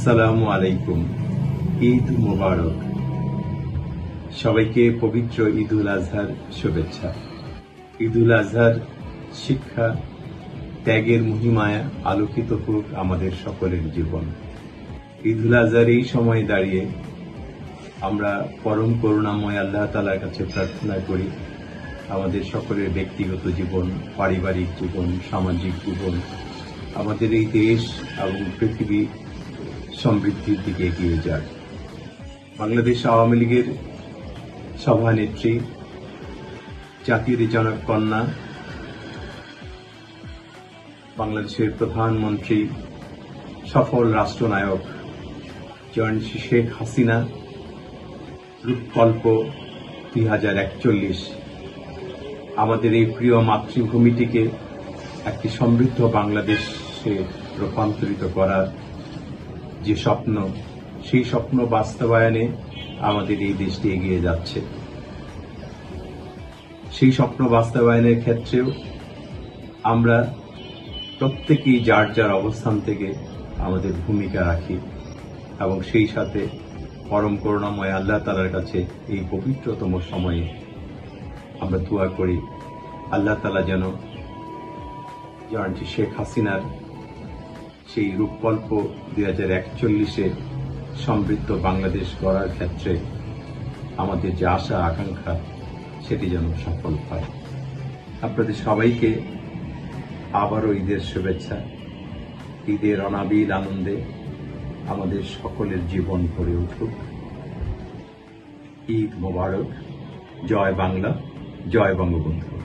আসসালামু আলাইকুম। ঈদ মোবারক। সবাইকে পবিত্র ঈদুল আজহার শুভেচ্ছা। ঈদুল আজহার শিক্ষা, ত্যাগের মহিমায় আলোকিত হোক আমাদের সকলের জীবন। ঈদুল আজহার এই সময় দাঁড়িয়ে আমরা পরম করুণাময় আল্লাহ তাআলার কাছে প্রার্থনা করি আমাদের সকলের ব্যক্তিগত জীবন, পারিবারিক জীবন, সামাজিক জীবন, আমাদের এই দেশ এবং পৃথিবী সমৃদ্ধির দিকে এগিয়ে যাক। বাংলাদেশ আওয়ামী লীগের সভানেত্রী, জাতির জনক কন্যা, বাংলাদেশের প্রধানমন্ত্রী, সফল রাষ্ট্রনায়ক জননেত্রী শেখ হাসিনা রূপকল্প 2041 আমাদের এই প্রিয় মাতৃভূমিটিকে একটি সমৃদ্ধ বাংলাদেশে রূপান্তরিত করার যে স্বপ্ন, সেই স্বপ্ন বাস্তবায়নে আমাদের এই দেশটি এগিয়ে যাচ্ছে। সেই স্বপ্ন বাস্তবায়নের ক্ষেত্রেও আমরা প্রত্যেকেই যার যার অবস্থান থেকে আমাদের ভূমিকা রাখি এবং সেই সাথে পরম করুণাময় আল্লাহ তাআলার কাছে এই পবিত্রতম সময়ে আমরা দোয়া করি আল্লাহ তাআলা যেন জননেত্রী শেখ হাসিনার সেই রূপকল্প 2041 সমৃদ্ধ বাংলাদেশ গড়ার ক্ষেত্রে আমাদের যে আশা আকাঙ্ক্ষা সেটি যেন সফল হয়। আপনাদের সবাইকে আবারও ঈদের শুভেচ্ছা। ঈদের অনাবিল আনন্দে আমাদের সকলের জীবন ভরে উঠুক। ঈদ মোবারক। জয় বাংলা, জয় বঙ্গবন্ধু।